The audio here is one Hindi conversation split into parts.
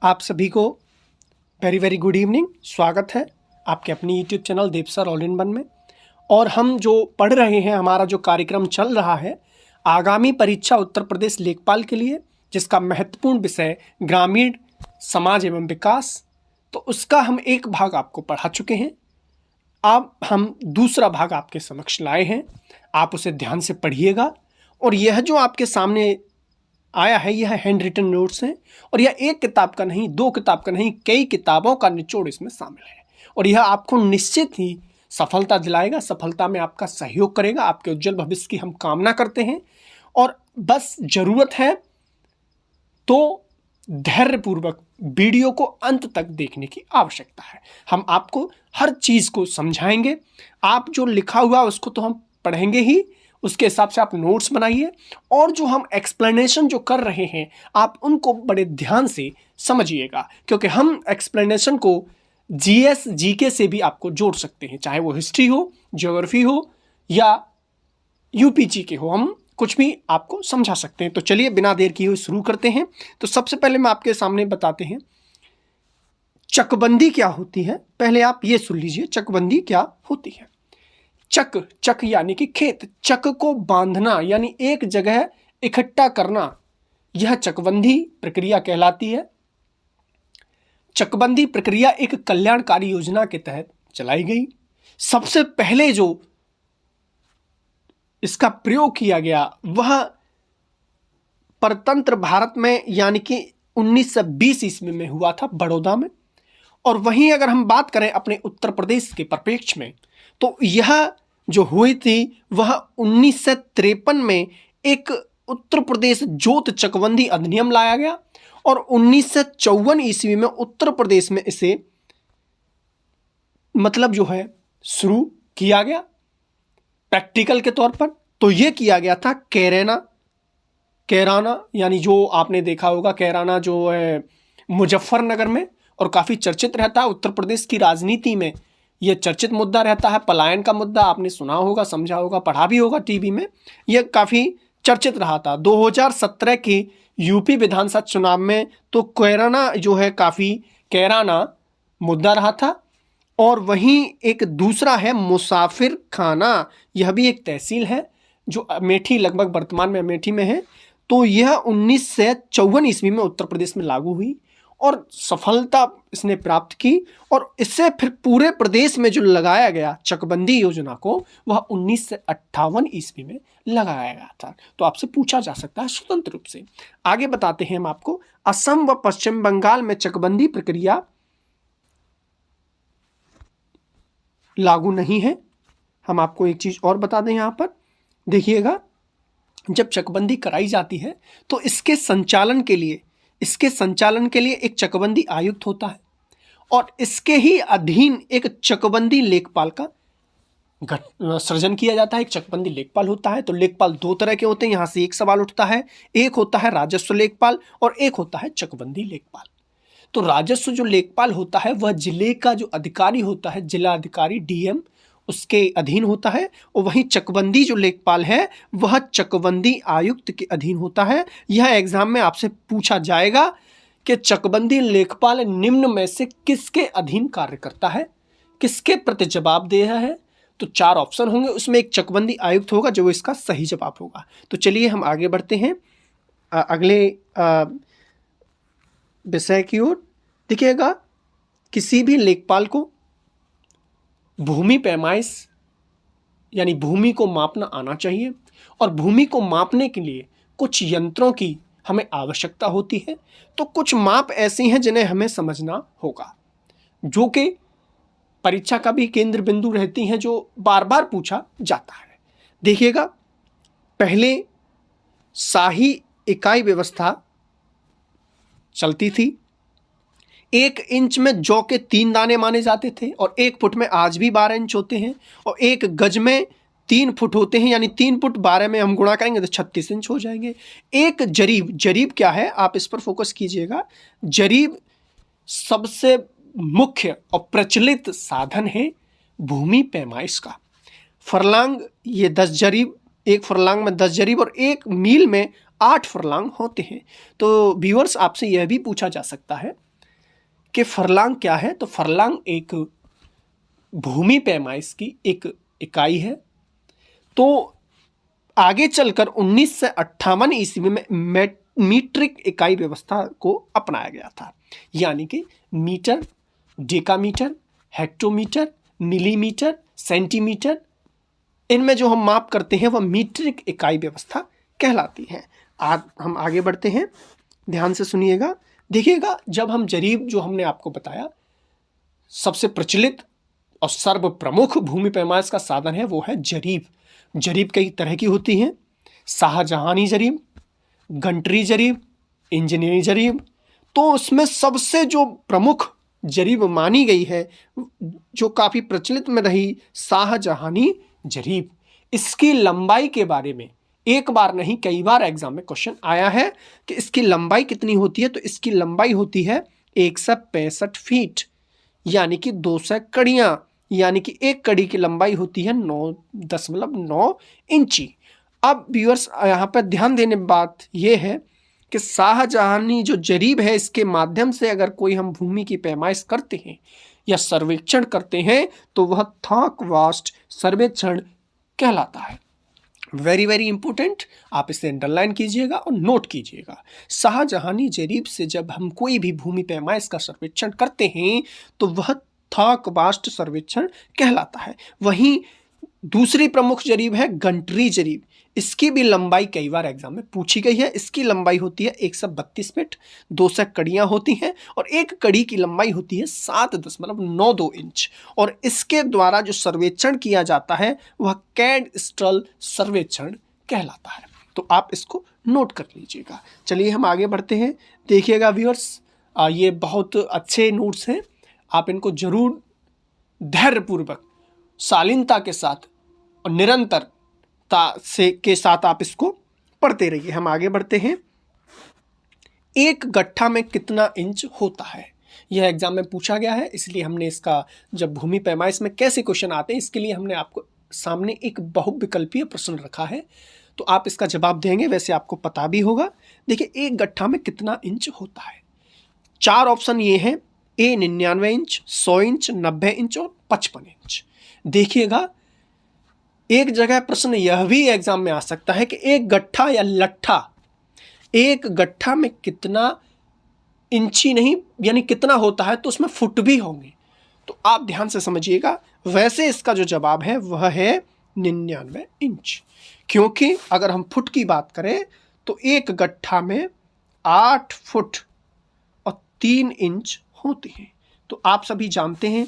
आप सभी को वेरी वेरी गुड इवनिंग। स्वागत है आपके अपनी YouTube channel Dev sir all in one में। और हम जो पढ़ रहे हैं, हमारा जो कार्यक्रम चल रहा है आगामी परीक्षा उत्तर प्रदेश लेखपाल के लिए, जिसका महत्वपूर्ण विषय ग्रामीण समाज एवं विकास, तो उसका हम एक भाग आपको पढ़ा चुके हैं। अब हम दूसरा भाग आपके समक्ष लाए हैं, आप उसे ध्यान से पढ़िएगा। और यह जो आपके सामने आया है, यह हैंड रिटन नोट्स हैं और यह एक किताब का नहीं, दो किताब का नहीं, कई किताबों का निचोड़ इसमें शामिल है। और यह आपको निश्चित ही सफलता दिलाएगा, सफलता में आपका सहयोग करेगा। आपके उज्जवल भविष्य की हम कामना करते हैं। और बस जरूरत है तो धैर्यपूर्वक वीडियो को अंत तक देखने की आवश्यकता है। हम आपको हर चीज़ को समझाएंगे। आप जो लिखा हुआ उसको तो हम पढ़ेंगे ही, उसके हिसाब से आप नोट्स बनाइए। और जो हम एक्सप्लेनेशन जो कर रहे हैं आप उनको बड़े ध्यान से समझिएगा, क्योंकि हम एक्सप्लेनेशन को जीएस जीके से भी आपको जोड़ सकते हैं, चाहे वो हिस्ट्री हो, ज्योग्राफी हो या यूपीजी के हो, हम कुछ भी आपको समझा सकते हैं। तो चलिए बिना देर किए हुए शुरू करते हैं। तो सबसे पहले मैं आपके सामने बताते हैं चकबंदी क्या होती है। पहले आप ये सुन लीजिए, चकबंदी क्या होती है। चक यानी कि खेत, चक को बांधना यानी एक जगह इकट्ठा करना, यह चकबंदी प्रक्रिया कहलाती है। चकबंदी प्रक्रिया एक कल्याणकारी योजना के तहत चलाई गई। सबसे पहले जो इसका प्रयोग किया गया वह परतंत्र भारत में यानी कि 1920 ईस्वी में हुआ था, बड़ौदा में। और वहीं अगर हम बात करें अपने उत्तर प्रदेश के परिप्रेक्ष्य में, तो यह जो हुई थी वह 1953 में एक उत्तर प्रदेश जोत चकबंदी अधिनियम लाया गया और 1954 ईस्वी में उत्तर प्रदेश में इसे मतलब जो है शुरू किया गया प्रैक्टिकल के तौर पर। तो यह किया गया था कैराना यानी जो आपने देखा होगा कैराना जो है मुजफ्फरनगर में, और काफ़ी चर्चित रहता है उत्तर प्रदेश की राजनीति में। यह चर्चित मुद्दा रहता है, पलायन का मुद्दा आपने सुना होगा, समझा होगा, पढ़ा भी होगा टीवी में। यह काफ़ी चर्चित रहा था 2017 के यूपी विधानसभा चुनाव में। तो कैराना जो है काफ़ी कैराना मुद्दा रहा था। और वहीं एक दूसरा है मुसाफिर खाना, यह भी एक तहसील है जो अमेठी, लगभग वर्तमान में अमेठी में है। तो यह 1954 ईस्वी में उत्तर प्रदेश में लागू हुई और सफलता इसने प्राप्त की। और इससे फिर पूरे प्रदेश में जो लगाया गया चकबंदी योजना को, वह 1958 ईस्वी में लगाया गया था। तो आपसे पूछा जा सकता है स्वतंत्र रूप से। आगे बताते हैं हम आपको, असम व पश्चिम बंगाल में चकबंदी प्रक्रिया लागू नहीं है। हम आपको एक चीज और बता दें, यहां पर देखिएगा, जब चकबंदी कराई जाती है तो इसके संचालन के लिए एक चकबंदी आयुक्त होता है और इसके ही अधीन एक चकबंदी लेखपाल का सृजन किया जाता है। एक चकबंदी लेखपाल होता है। तो लेखपाल दो तरह के होते हैं, यहां से एक सवाल उठता है। एक होता है राजस्व लेखपाल और एक होता है चकबंदी लेखपाल। तो राजस्व जो लेखपाल होता है वह जिले का जो अधिकारी होता है, जिला अधिकारी डीएम, उसके अधीन होता है। और वहीं चकबंदी जो लेखपाल है वह चकबंदी आयुक्त के अधीन होता है। यह एग्जाम में आपसे पूछा जाएगा कि चकबंदी लेखपाल निम्न में से किसके अधीन कार्य करता है, किसके प्रति जवाब दे रहा है। तो चार ऑप्शन होंगे, उसमें एक चकबंदी आयुक्त होगा जो इसका सही जवाब होगा। तो चलिए हम आगे बढ़ते हैं अगले विषय की ओर। देखिएगा, किसी भी लेखपाल को भूमि पैमाइश यानी भूमि को मापना आना चाहिए। और भूमि को मापने के लिए कुछ यंत्रों की हमें आवश्यकता होती है। तो कुछ माप ऐसी हैं जिन्हें हमें समझना होगा, जो कि परीक्षा का भी केंद्र बिंदु रहती हैं, जो बार बार पूछा जाता है। देखिएगा, पहले शाही इकाई व्यवस्था चलती थी। 1 इंच में जौ के 3 दाने माने जाते थे और 1 फुट में आज भी 12 इंच होते हैं। और 1 गज में 3 फुट होते हैं, यानी 3 फुट 12 में हम गुणा करेंगे तो 36 इंच हो जाएंगे। एक जरीब क्या है, आप इस पर फोकस कीजिएगा। जरीब सबसे मुख्य और प्रचलित साधन है भूमि पैमाइश का। फरलांग, ये 10 जरीब, एक फरलांग में 10 जरीब और 1 मील में 8 फरलांग होते हैं। तो व्यूअर्स, आपसे यह भी पूछा जा सकता है कि फरलांग क्या है। तो फरलांग एक भूमि पैमाइश की एक इकाई है। तो आगे चलकर 1958 ईस्वी में मीट्रिक इकाई व्यवस्था को अपनाया गया था, यानी कि metre, decametre, hectometre, millimetre, centimetre, इनमें जो हम माप करते हैं वह मीट्रिक इकाई व्यवस्था कहलाती है। आज हम आगे बढ़ते हैं, ध्यान से सुनिएगा। देखिएगा, जब हम जरीब, जो हमने आपको बताया सबसे प्रचलित और सर्व प्रमुख भूमि पैमाइश का साधन है, वो है जरीब। जरीब कई तरह की होती हैं, शाहजहानी जरीब, गंटरी जरीब, इंजीनियरिंग जरीब। तो उसमें सबसे जो प्रमुख जरीब मानी गई है, जो काफ़ी प्रचलित में रही, शाहजहानी जरीब। इसकी लंबाई के बारे में एक बार नहीं कई बार एग्जाम में क्वेश्चन आया है कि इसकी लंबाई कितनी होती है। तो इसकी लंबाई होती है 165 फीट, यानी कि 200 कड़ियाँ, यानी कि एक कड़ी की लंबाई होती है 9.9 इंची। अब व्यूअर्स, यहाँ पर ध्यान देने बात यह है कि शाहजहानी जो जरीब है, इसके माध्यम से अगर कोई हम भूमि की पैमाइश करते हैं या सर्वेक्षण करते हैं तो वह थॉक वास्ट सर्वेक्षण कहलाता है। वेरी वेरी इंपॉर्टेंट, आप इसे अंडरलाइन कीजिएगा और नोट कीजिएगा। शाहजहानी जरीब से जब हम कोई भी भूमि पैमाइश का सर्वेक्षण करते हैं तो वह थॉक वास्ट सर्वेक्षण कहलाता है। वहीं दूसरी प्रमुख जरीब है गंटरी जरीब। इसकी भी लंबाई कई बार एग्जाम में पूछी गई है। इसकी लंबाई होती है 132 फीट, 200 कड़ियाँ होती हैं और एक कड़ी की लंबाई होती है 7.92 इंच। और इसके द्वारा जो सर्वेक्षण किया जाता है वह कैडस्ट्रल सर्वेक्षण कहलाता है। तो आप इसको नोट कर लीजिएगा। चलिए हम आगे बढ़ते हैं। देखिएगा व्यूअर्स, ये बहुत अच्छे नोट्स हैं, आप इनको जरूर धैर्यपूर्वक, शालीनता के साथ और निरंतरता के साथ आप इसको पढ़ते रहिए। हम आगे बढ़ते हैं। एक गट्ठा में कितना इंच होता है, यह एग्जाम में पूछा गया है, इसलिए हमने इसका, जब भूमि पैमाइश में कैसे क्वेश्चन आते हैं, इसके लिए हमने आपको सामने एक बहुविकल्पीय प्रश्न रखा है। तो आप इसका जवाब देंगे, वैसे आपको पता भी होगा। देखिए, एक गट्ठा में कितना इंच होता है। 4 ऑप्शन ये हैं, A 99 इंच, 100 इंच, 90 इंच और 55 इंच। देखिएगा, एक जगह प्रश्न यह भी एग्जाम में आ सकता है कि एक गट्ठा या लट्ठा, एक गट्ठा में कितना इंची नहीं, यानी कितना होता है, तो उसमें फुट भी होंगे। तो आप ध्यान से समझिएगा। वैसे इसका जो जवाब है वह है 99 इंच, क्योंकि अगर हम फुट की बात करें तो एक गट्ठा में 8 फुट और 3 इंच होते हैं। तो आप सभी जानते हैं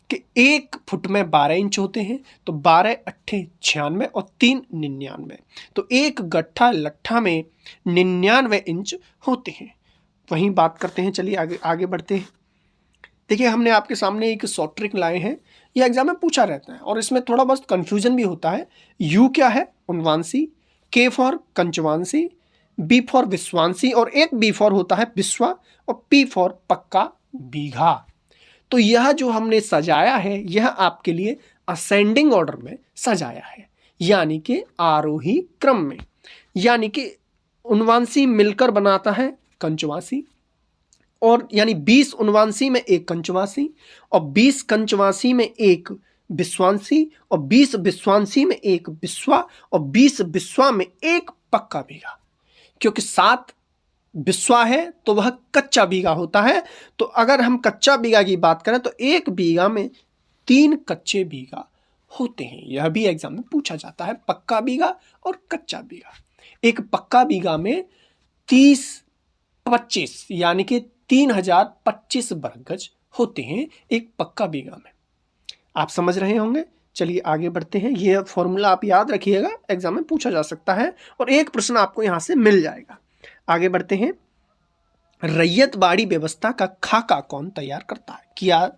कि 1 फुट में 12 इंच होते हैं, तो 12 अट्ठे 96 और 3 99। तो एक गट्ठा लट्ठा में 99 इंच होते हैं। वहीं बात करते हैं, चलिए आगे बढ़ते हैं। देखिए, हमने आपके सामने एक शॉर्ट ट्रिक लाए हैं, यह एग्जाम में पूछा रहता है और इसमें थोड़ा बहुत कन्फ्यूजन भी होता है। यू क्या है, उनवांशी, के फॉर कंचवांशी, बी फॉर विश्वांशी और एक बी फॉर होता है बिस्वा और पी फॉर पक्का बीघा। तो यह जो हमने सजाया है, यह आपके लिए असेंडिंग ऑर्डर में सजाया है, यानी कि आरोही क्रम में। यानी कि उनवांशी मिलकर बनाता है कंचवासी, और यानी 20 उनवांशी में एक कंचवासी और 20 कंचवासी में एक विश्वांशी और 20 विश्वांशी में एक बिस्वा और 20 बिस्वा में एक पक्का बीघा। क्योंकि 7 बिस्वा है तो वह कच्चा बीघा होता है। तो अगर हम कच्चा बीघा की बात करें तो एक बीघा में 3 कच्चे बीघा होते हैं। यह भी एग्जाम में पूछा जाता है, पक्का बीघा और कच्चा बीघा। एक पक्का बीघा में 30-25 यानी कि 3025 वर्ग गज होते हैं एक पक्का बीघा में। आप समझ रहे होंगे। चलिए आगे बढ़ते हैं। यह फॉर्मूला आप याद रखिएगा, एग्जाम में पूछा जा सकता है और एक प्रश्न आपको यहां से मिल जाएगा। आगे बढ़ते हैं। रैयत बाड़ी व्यवस्था का खाका कौन तैयार करता है? क्या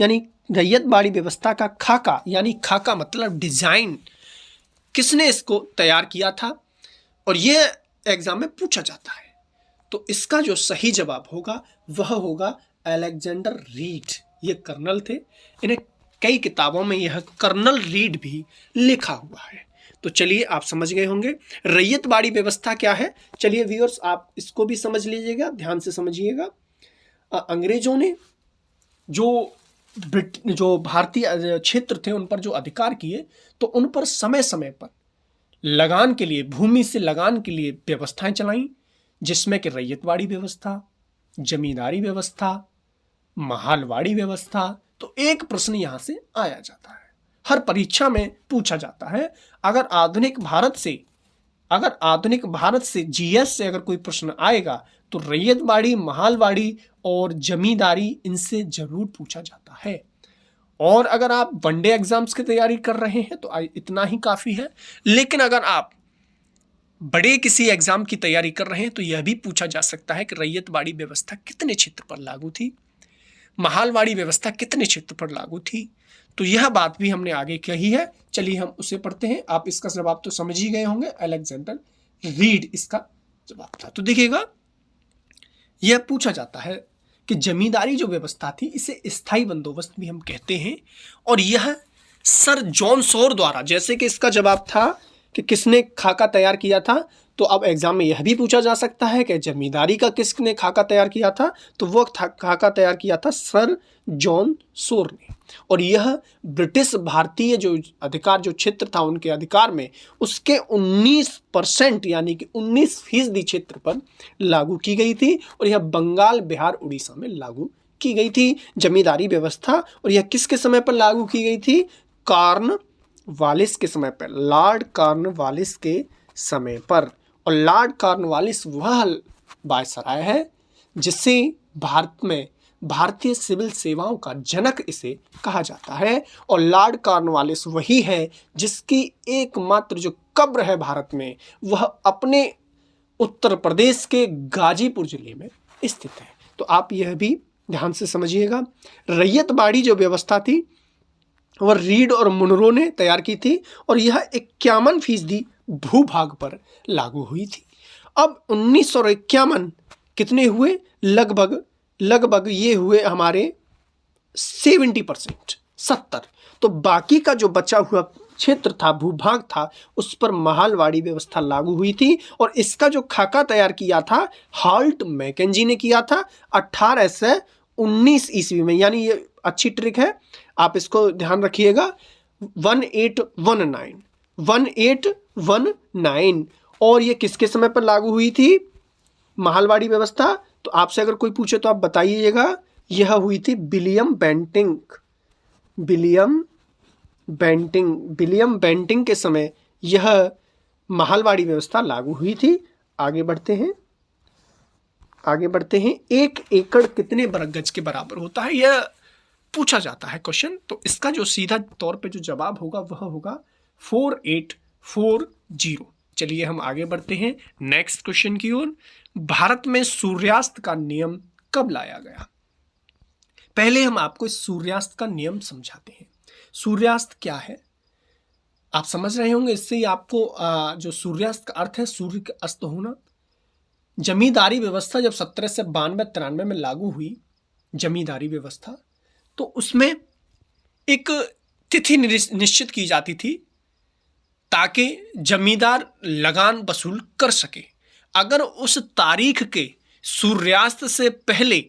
यानी रैयत बाड़ी व्यवस्था का खाका, यानी खाका मतलब डिजाइन, किसने इसको तैयार किया था? और यह एग्जाम में पूछा जाता है। तो इसका जो सही जवाब होगा वह होगा अलेक्जेंडर रीड। ये कर्नल थे, इन्हें कई किताबों में यह कर्नल रीड भी लिखा हुआ है। तो चलिए आप समझ गए होंगे रैयत बाड़ी व्यवस्था क्या है। चलिए व्यूअर्स, आप इसको भी समझ लीजिएगा, ध्यान से समझिएगा। अंग्रेजों ने जो भारतीय क्षेत्र थे उन पर जो अधिकार किए, तो उन पर समय समय पर लगान के लिए, भूमि से लगान के लिए व्यवस्थाएं चलाई, जिसमें कि रैयतवाड़ी व्यवस्था, जमींदारी व्यवस्था, महालवाड़ी व्यवस्था। तो एक प्रश्न यहां से आया जाता है, हर परीक्षा में पूछा जाता है। अगर आधुनिक भारत से जीएस से अगर कोई प्रश्न आएगा तो रैयतवाड़ी, महालवाड़ी और जमींदारी इनसे जरूर पूछा जाता है। और अगर आप वनडे एग्जाम्स की तैयारी कर रहे हैं तो इतना ही काफी है। लेकिन अगर आप बड़े किसी एग्जाम की तैयारी कर रहे हैं तो यह भी पूछा जा सकता है कि रैयतवाड़ी व्यवस्था कितने क्षेत्र पर लागू थी, महालवाड़ी व्यवस्था कितने क्षेत्र पर लागू थी। तो यह बात भी हमने आगे कही है। चलिए हम उसे पढ़ते हैं। आप इसका जवाब तो समझ ही गए होंगे, अलेक्जेंडर रीड इसका जवाब था। तो देखिएगा, यह पूछा जाता है कि जमींदारी जो व्यवस्था थी इसे स्थायी बंदोबस्त भी हम कहते हैं, और यह सर जॉन सॉर द्वारा, जैसे कि इसका जवाब था कि किसने खाका तैयार किया था, तो अब एग्जाम में यह भी पूछा जा सकता है कि जमींदारी का किसने खाका तैयार किया था, तो वह खाका तैयार किया था सर जॉन सॉर ने। और यह ब्रिटिश भारतीय जो अधिकार, जो क्षेत्र था उनके अधिकार में, उसके 19% यानी कि 19% क्षेत्र पर लागू की गई थी, और यह बंगाल, बिहार, उड़ीसा में लागू की गई थी जमींदारी व्यवस्था। और यह किसके समय पर लागू की गई थी? कॉर्नवालिस के समय पर, लॉर्ड कॉर्नवालिस के समय पर। और लॉर्ड कॉर्नवालिस वह वायसराय है जिसे भारत में भारतीय सिविल सेवाओं का जनक इसे कहा जाता है। और लॉर्ड कॉर्नवालिस वही है जिसकी एकमात्र जो कब्र है भारत में, वह अपने उत्तर प्रदेश के गाजीपुर जिले में स्थित है। तो आप यह भी ध्यान से समझिएगा। रैयतवाड़ी जो व्यवस्था थी वह रीड और मुनरो ने तैयार की थी, और यह 51% भूभाग पर लागू हुई थी। अब 1951 कितने हुए? लगभग ये हुए हमारे 70%, 70। तो बाकी का जो बचा हुआ क्षेत्र था, भूभाग था, उस पर महालवाड़ी व्यवस्था लागू हुई थी। और इसका जो खाका तैयार किया था हॉल्ट मैकेंजी ने किया था 1819 ईस्वी में। यानी ये अच्छी ट्रिक है, आप इसको ध्यान रखिएगा। 1819। और ये किसके समय पर लागू हुई थी महालवाड़ी व्यवस्था? तो आपसे अगर कोई पूछे तो आप बताइएगा। यह हुई थी विलियम बेंटिंक के समय यह महालवाड़ी व्यवस्था लागू हुई थी। आगे बढ़ते हैं। 1 एकड़ कितने वर्ग गज के बराबर होता है, यह पूछा जाता है क्वेश्चन। तो इसका जो सीधा तौर पे जो जवाब होगा वह होगा 4840। चलिए हम आगे बढ़ते हैं नेक्स्ट क्वेश्चन की ओर। भारत में सूर्यास्त का नियम कब लाया गया? पहले हम आपको सूर्यास्त का नियम समझाते हैं। सूर्यास्त क्या है आप समझ रहे होंगे, इससे ही आपको जो सूर्यास्त का अर्थ है सूर्य का अस्त होना। जमींदारी व्यवस्था जब 1792-93 में लागू हुई जमींदारी व्यवस्था, तो उसमें एक तिथि निश्चित की जाती थी ताकि जमींदार लगान वसूल कर सके। अगर उस तारीख के सूर्यास्त से पहले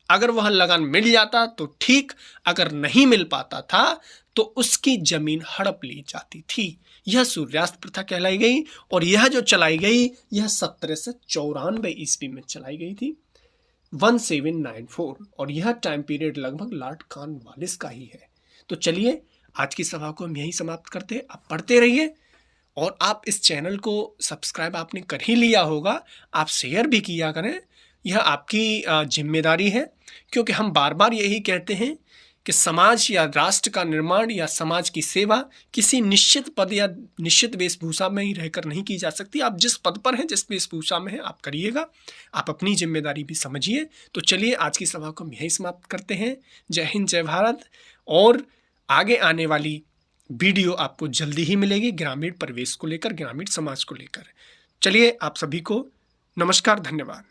अगर वह लगान मिल जाता तो ठीक, अगर नहीं मिल पाता था तो उसकी जमीन हड़प ली जाती थी। यह सूर्यास्त प्रथा कहलाई गई, और यह जो चलाई गई यह 1794 ईस्वी में चलाई गई थी, 1794। और यह टाइम पीरियड लगभग लॉर्ड कॉर्नवालिस का ही है। तो चलिए आज की सभा को हम यही समाप्त करते हैं। आप पढ़ते रहिए, और आप इस चैनल को सब्सक्राइब आपने कर ही लिया होगा, आप शेयर भी किया करें। यह आपकी जिम्मेदारी है, क्योंकि हम बार बार यही कहते हैं कि समाज या राष्ट्र का निर्माण या समाज की सेवा किसी निश्चित पद या निश्चित वेशभूषा में ही रहकर नहीं की जा सकती। आप जिस पद पर हैं, जिस वेशभूषा में हैं, आप करिएगा। आप अपनी जिम्मेदारी भी समझिए। तो चलिए आज की सभा को हम यहीं समाप्त करते हैं। जय हिंद, जय भारत। और आगे आने वाली वीडियो आपको जल्दी ही मिलेगी ग्रामीण परिवेश को लेकर, ग्रामीण समाज को लेकर। चलिए आप सभी को नमस्कार, धन्यवाद।